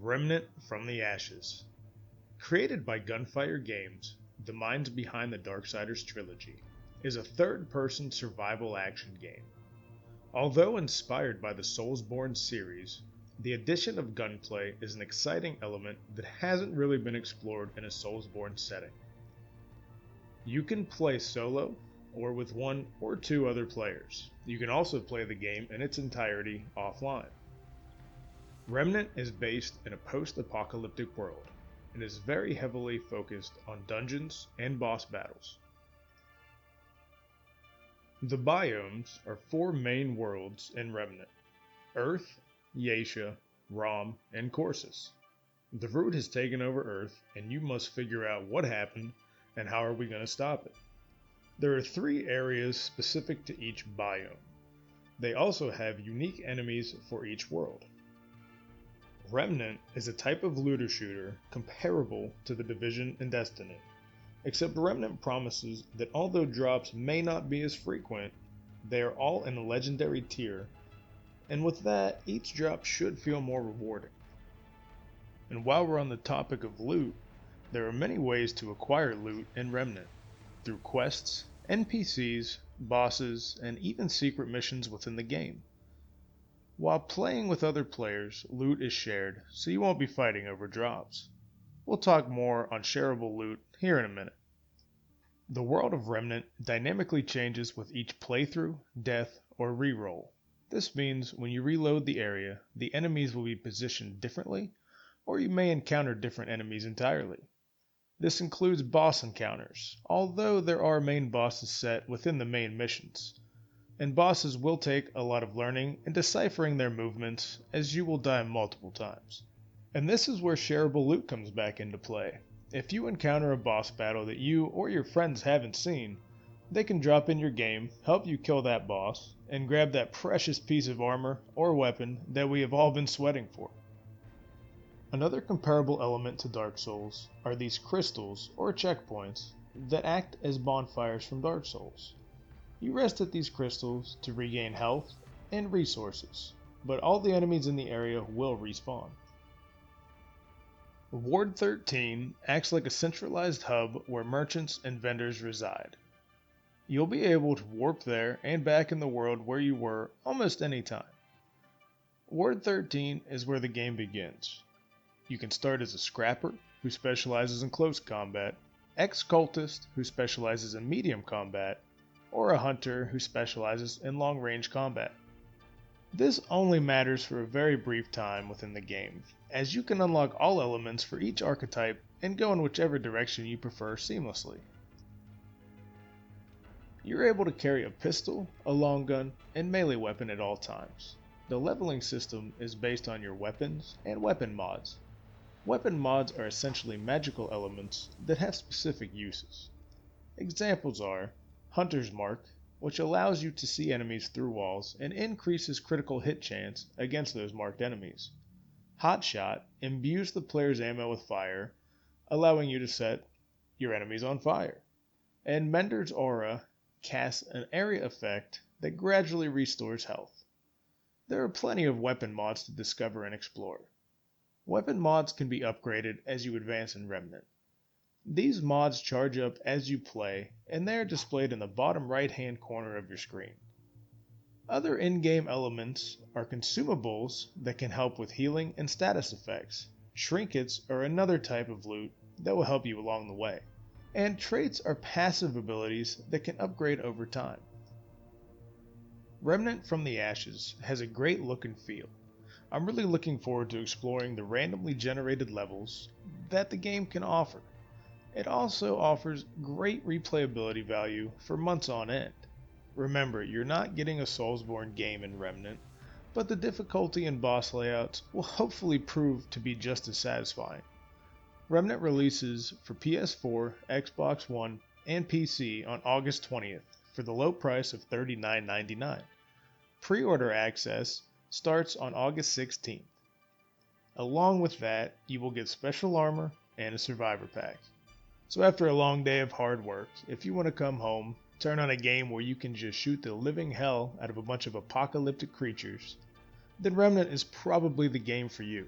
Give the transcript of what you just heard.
Remnant from the Ashes. Created by Gunfire Games, the minds behind the Darksiders trilogy, is a third-person survival action game. Although inspired by the Soulsborne series, the addition of gunplay is an exciting element that hasn't really been explored in a Soulsborne setting. You can play solo, or with one or two other players. You can also play the game in its entirety offline. Remnant is based in a post-apocalyptic world, and is very heavily focused on dungeons and boss battles. The biomes are four main worlds in Remnant: Earth, Yaesha, Rom, and Corsus. The Root has taken over Earth, and you must figure out what happened and how are we going to stop it. There are three areas specific to each biome. They also have unique enemies for each world. Remnant is a type of looter shooter comparable to the Division and Destiny, except Remnant promises that although drops may not be as frequent, they are all in a legendary tier, and with that, each drop should feel more rewarding. And while we're on the topic of loot, there are many ways to acquire loot in Remnant, through quests, NPCs, bosses, and even secret missions within the game. While playing with other players, loot is shared, so you won't be fighting over drops. We'll talk more on shareable loot here in a minute. The world of Remnant dynamically changes with each playthrough, death, or reroll. This means when you reload the area, the enemies will be positioned differently, or you may encounter different enemies entirely. This includes boss encounters, although there are main bosses set within the main missions, and bosses will take a lot of learning and deciphering their movements, as you will die multiple times. And this is where shareable loot comes back into play. If you encounter a boss battle that you or your friends haven't seen, they can drop in your game, help you kill that boss, and grab that precious piece of armor or weapon that we have all been sweating for. Another comparable element to Dark Souls are these crystals or checkpoints that act as bonfires from Dark Souls. You rest at these crystals to regain health and resources, but all the enemies in the area will respawn. Ward 13 acts like a centralized hub where merchants and vendors reside. You'll be able to warp there and back in the world where you were almost any time. Ward 13 is where the game begins. You can start as a scrapper, who specializes in close combat, ex-cultist, who specializes in medium combat, or a hunter who specializes in long-range combat. This only matters for a very brief time within the game, as you can unlock all elements for each archetype and go in whichever direction you prefer seamlessly. You're able to carry a pistol, a long gun, and melee weapon at all times. The leveling system is based on your weapons and weapon mods. Weapon mods are essentially magical elements that have specific uses. Examples are Hunter's Mark, which allows you to see enemies through walls and increases critical hit chance against those marked enemies. Hot Shot imbues the player's ammo with fire, allowing you to set your enemies on fire. And Mender's Aura casts an area effect that gradually restores health. There are plenty of weapon mods to discover and explore. Weapon mods can be upgraded as you advance in Remnant. These mods charge up as you play, and they are displayed in the bottom right-hand corner of your screen. Other in-game elements are consumables that can help with healing and status effects. Trinkets are another type of loot that will help you along the way. And traits are passive abilities that can upgrade over time. Remnant from the Ashes has a great look and feel. I'm really looking forward to exploring the randomly generated levels that the game can offer. It also offers great replayability value for months on end. Remember, you're not getting a Soulsborne game in Remnant, but the difficulty and boss layouts will hopefully prove to be just as satisfying. Remnant releases for PS4, Xbox One, and PC on August 20th for the low price of $39.99. Pre-order access starts on August 16th. Along with that, you will get special armor and a survivor pack. So after a long day of hard work, if you want to come home, turn on a game where you can just shoot the living hell out of a bunch of apocalyptic creatures, then Remnant is probably the game for you.